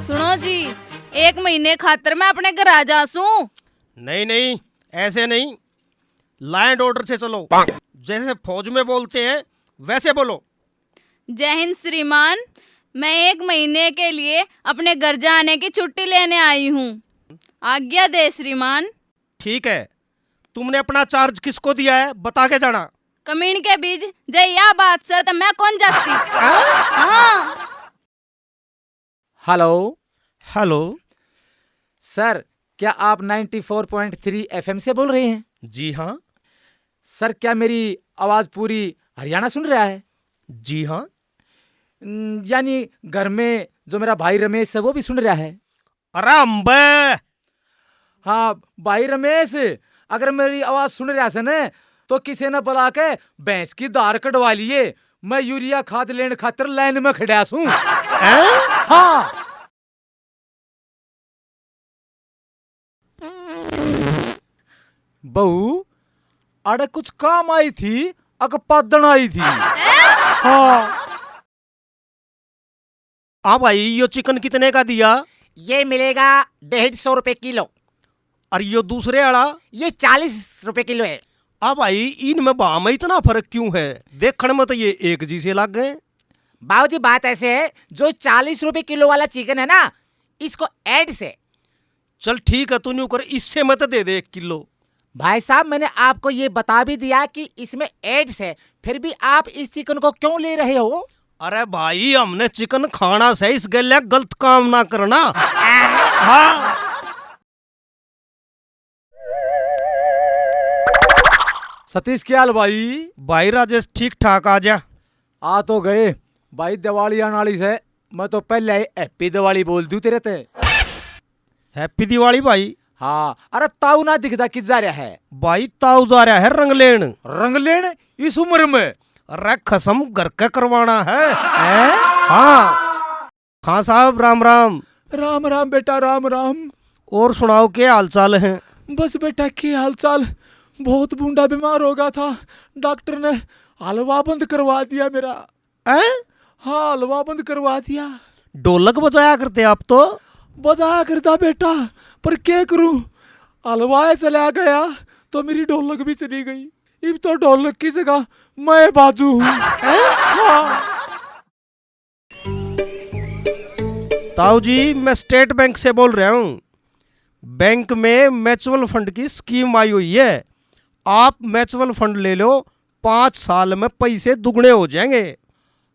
सुनो जी, 1 महीने खातर मैं अपने घर आ जासू। नहीं नहीं, ऐसे नहीं, लैंड ऑर्डर से चलो। जैसे फौज में बोलते हैं वैसे बोलो। जय हिंद श्रीमान, मैं 1 महीने के लिए अपने घर जाने की छुट्टी लेने आई हूँ। आज्ञा दे श्रीमान। ठीक है, तुमने अपना चार्ज किसको दिया है बता के जाना। कमीन के बीज जय या बात से तो मैं कौन जाती। हाँ। Hello hello. सर, क्या आप 94.3 एफएम से बोल रहे हैं? जी हाँ। सर, क्या मेरी आवाज पूरी हरियाणा सुन रहा है? जी हाँ। यानी घर में जो मेरा भाई रमेश है वो भी सुन रहा है? अरे अम्बे। हाँ भाई रमेश, अगर मेरी आवाज सुन रहा है ना तो किसी ने बुला के भैंस की दार कटवा लिए। मैं यूरिया खाद लेने खातर लाइन में खड़ा हूँ। हाँ। बहू, अरे कुछ काम आई थी, अकपादन आई थी। हाँ। भाई यो चिकन कितने का दिया? ये मिलेगा 150 रुपए किलो। और यो दूसरे वाला? ये 40 रुपए किलो है। भाई इनमें भाव में इतना फर्क क्यों है? देखने में तो ये एक जी से लग गए। बाबूजी बात ऐसे है, जो 40 रुपए किलो वाला चिकन है ना, इसको ऐड से। चल ठीक है, तू न्यू कर, इससे मत दे दे 1 किलो। भाई साहब, मैंने आपको ये बता भी दिया कि इसमें एड्स है, फिर भी आप इस चिकन को क्यों ले रहे हो? अरे भाई, हमने चिकन खाना से इस गले गलत काम ना करना। हाँ। सतीश, क्या हाल भाई? भाई राजेश ठीक ठाक, आ जा। आ तो गए भाई, दिवाली आने वाली से। मैं तो पहले हैप्पी दिवाली बोल दूं तेरे ते। हैप्पी दिवाली भाई। हाँ, अरे ताऊ ना दिखता किस जा रहा है? भाई ताऊ जा रहा है रंग लेन। रंग लेन इस उम्र में? अरे कसम घर का करवाना है। हाँ। खान साहब राम राम। राम राम बेटा, राम राम। और सुनाओ, क्या हाल चाल है? बस बेटा, क्या हाल चाल। बहुत बूढ़ा बीमार हो गया था, डॉक्टर ने हलवा बंद करवा दिया मेरा। हाँ, हलवा बंद करवा दिया। ढोलक बजाया करते आप तो? बजाया करता बेटा, पर क्या करूं, हलवा चला गया तो मेरी ढोलक भी चली गई। अब तो ढोलक की जगह मैं बाजू हूँ। हाँ। ताऊ जी, मैं स्टेट बैंक से बोल रहा हूँ। बैंक में म्यूचुअल फंड की स्कीम आई हुई है। आप म्यूचुअल फंड ले लो, 5 साल में पैसे दुगने हो जाएंगे।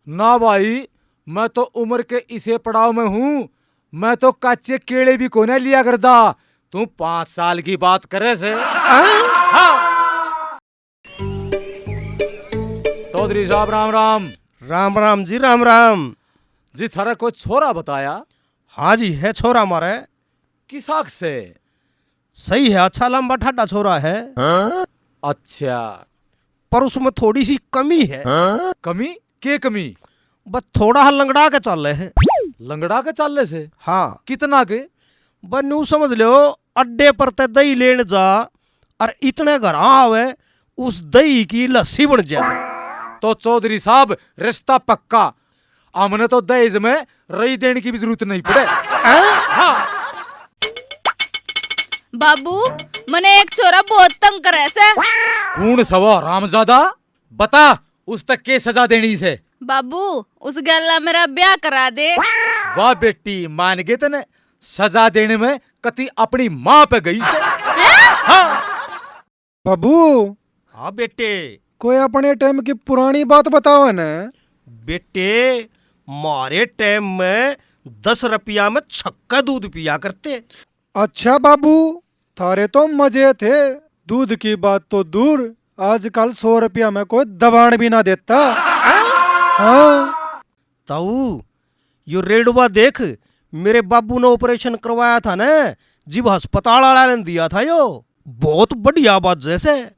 ना भाई, मैं तो उम्र के इसे पड़ाव में हूँ। मैं तो कच्चे केड़े भी कोने लिया करता। तू 5 साल की बात करे से? हाँ। चौधरी साहब राम राम। राम राम जी, राम राम जी। थारा को छोरा बताया? हाँ जी, है छोरा हमारा। किस आँख से? सही है, अच्छा लंबा ठाडा छोरा है। अच्छा, पर उसमें थोड़ी सी कमी है। कमी? के कमी? बस थोड़ा लंगड़ा के चल रहे हैं। लंगड़ा के चालने से? हाँ। कितना के? बस न्यू समझ लो, अड्डे पर ते दही लेन जा और इतने घर आवे उस दही की लस्सी बन जैसे। तो चौधरी साहब, रिश्ता पक्का। हमने तो दहेज में रही देने की भी जरूरत नहीं पड़े। हाँ। बाबू, मने एक छोरा बहुत तंग करे से। कौन सवा रामजादा? बता, उस तक के सजा देनी से? बाबू, उस गल्ला मेरा ब्याह करा दे। वाह बेटी, मान गए तने। सजा देने में कति अपनी माँ पे गई से। हाँ। बाबू। हाँ बेटे। कोई अपने टाइम की पुरानी बात बताओ ना। बेटे, मारे टाइम में 10 रुपया में छक्का दूध पिया करते। अच्छा बाबू, थारे तो मजे थे। दूध की बात तो दूर, आजकल 100 रुपया में कोई दबाण भी ना देता। हाँ। ताऊ, यो रेडवा देख, मेरे बाबू ने ऑपरेशन करवाया था ना, जीव अस्पताल वाला ने दिया था। यो बहुत बढ़िया बात जैसे।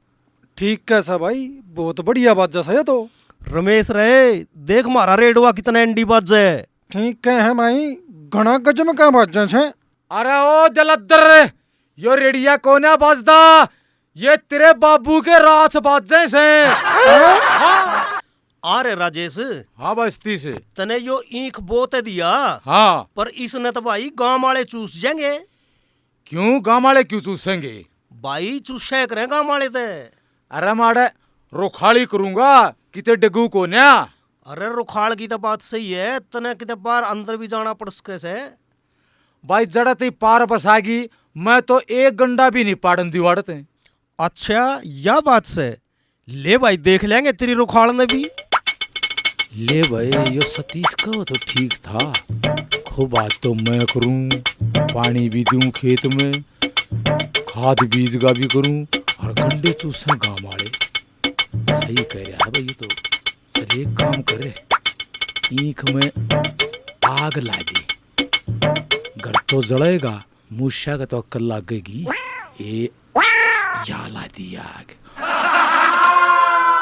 ठीक कैसा भाई, बहुत बढ़िया बात जैसा है। तो रमेश रहे, देख मारा रेडवा कितना एंडी बात है। ठीक है भाई, घना गजम का बात है। अरे ओ जलदर, यो रेडिया कोना बाजदा, ये तेरे बाबू के रात बाजे से। अरे राजेश, हाँ बस्ती से। तने यो ईंख बोत दिया, हाँ पर इसने तो भाई गांव वाले चूस जाएंगे। क्यों गाँव वाले क्यों चूसेंगे? भाई चूसे करें गांव वाले ते। अरे माड़े रोखाड़ी करूंगा किते डगू को न्या। अरे रुखाड़ की तो बात सही है, तने किते बार अंदर भी जाना पड़ सके से। भाई जड़ा ती पार बसागी, मैं तो एक गंडा भी नहीं पाड़न दीवाड़ते। अच्छा या बात से, ले भाई देख लेंगे तेरी रुखाड़ ने भी। ले भाई यो सतीश का तो ठीक था, खूब बात तो मैं करूं, पानी भी दूं खेत में, खाद बीज का भी करूं और गंडे चूसे गाँव वाले। सही कह रहा है भाई ये तो। चल एक काम करे, ईंख में आग ला दे, घर तो जलेगा, मूषा का तो अक्कल लगेगी। ये या ला दी आग।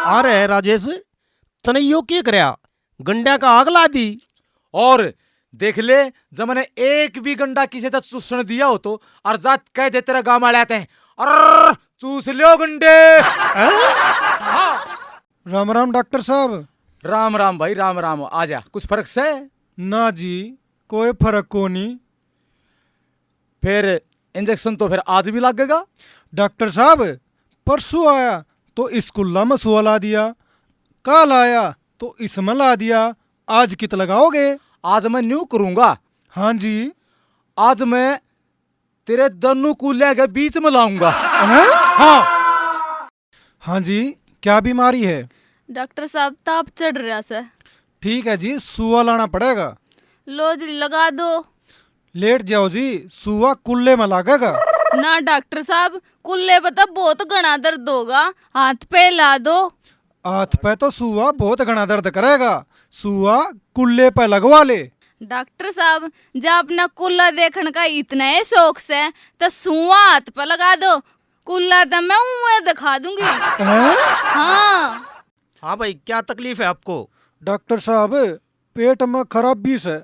अरे राजेश, तने यो क्या करया, गंडा का आग ला दी? और देख ले, जब मैंने एक भी गंडा किसी तक चूसने दिया हो तो अर्जात कह दे तेरा गाँव वाले आते हैं, अरे चूस लो गंडे। राम राम डॉक्टर साहब। राम राम भाई, राम राम। आजा, कुछ फर्क से? ना जी, कोई फर्क को नहीं। फिर इंजेक्शन तो फिर आज भी लगेगा? डॉक्टर साहब, परसों आया तो स्कूल में सुआ ला दिया, कल आया तो इसमें ला दिया, आज कित लगाओगे? आज मैं न्यू करूंगा। हाँ जी। आज मैं तेरे दोनों कूल्हे के बीच में लाऊंगा। हैं? हाँ हाँ जी, क्या बीमारी है? डॉक्टर साहब ताप चढ़ रहा से। ठीक है जी, सुआ लाना पड़ेगा। लो जी लगा दो। लेट जाओ जी, सुआ कुल्ले में लागेगा। ना डॉक्टर साहब, कुल्ले पे तो बहुत घना दर्द होगा, हाथ पे ला दो। हाथ पे तो सुआ बहुत घना दर्द करेगा, सुआ कुल्ले पे लगवा ले। डॉक्टर साहब, जब अपना कुल्ला देखने का इतना ही शौक से तो सुआ हाथ पे लगा दो, कुल्ला तो मैं उंगली दिखा दूंगी। हैं? हाँ हाँ भाई, क्या तकलीफ है आपको? डॉक्टर साहब, पेट में खराबी से,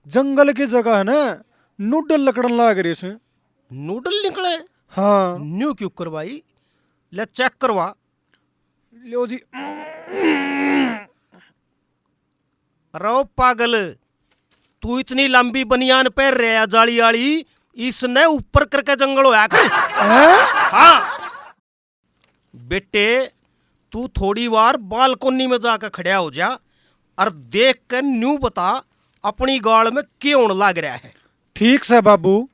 जंगल की जगह है ना, नूडल लकड़न लाग रही से। नूडल निकले? हाँ। न्यू क्यों करवाई? ले चेक करवा। लो जी। रो पागल, तू इतनी लंबी बनियान पहन रहा है जाली वाली, इसने ऊपर करके जंगल होया कर। हाँ बेटे, तू थोड़ी बार बालकोनी में जाकर खड़ा हो जा और देख कर न्यू बता अपनी गाड़ में क्यों लग रहा है। ठीक से बाबू।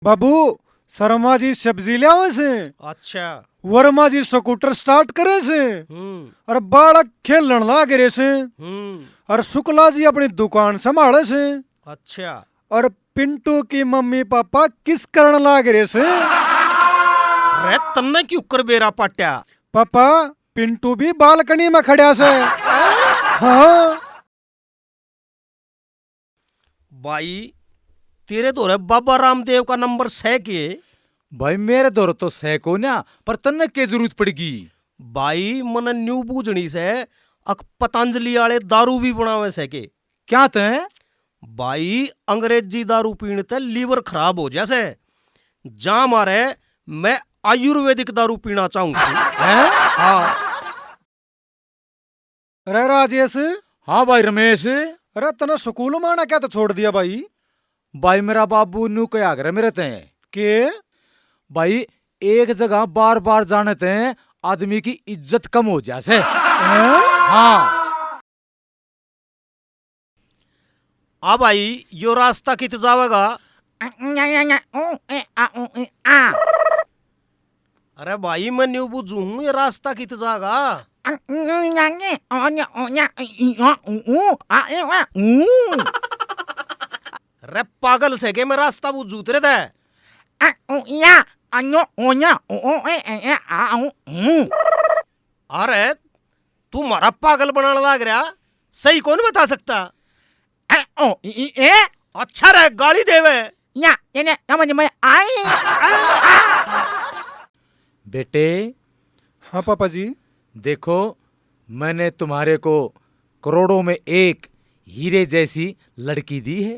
बाबू, शर्मा जी सब्जी ले आवे से, अच्छा। वर्मा जी स्कूटर स्टार्ट करे से, और बालक खेलन लाग रहे से, और शुक्ला जी अपनी दुकान संभाले से, अच्छा। और पिंटू की मम्मी पापा किस करण लाग रहे से। रे तन्ने क्यों कर बेरा पाट्या? पापा, पिंटू भी बालकनी में खड़ा से। हाँ भाई, तेरे दौरे बाबा रामदेव का नंबर 6 के। भाई मेरे दौर तो सैको ना, पर तन्ने के जरूरत पड़ेगी? भाई मन न्यू बूझनी से अक पतंजलि वाले दारू भी बनावे सके। क्या ते? भाई अंग्रेजी दारू पीने ते लीवर खराब हो जैसे, जा मारे मैं आयुर्वेदिक दारू पीना चाहूंगी। हाँ। अरे राजेश। हाँ भाई रमेश। अरे तने स्कूल में आना क्या तो छोड़ दिया भाई? भाई मेरा बाबू न्यू क्या करे मेरे ते के? भाई एक जगह बार बार जाने ते आदमी की इज्जत कम हो जाए। हाँ। आ भाई, यो रास्ता कित जावेगा? अरे भाई मैं न्यू बुझू हूँ, ये रास्ता कित जाएगा? रे पागल से के मैं रास्ता बुझू तेरे दे। अरे तू मारा पागल बनाने लग रहा, सही कौन बता सकता? अच्छा रे, गाली देवे। बेटे। हाँ पापा जी। देखो, मैंने तुम्हारे को करोड़ों में एक हीरे जैसी लड़की दी है।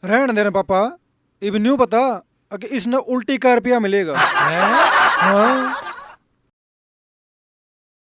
रहने देना पापा, इब न्यू पता कि इसने उल्टी का रुपया मिलेगा। हाँ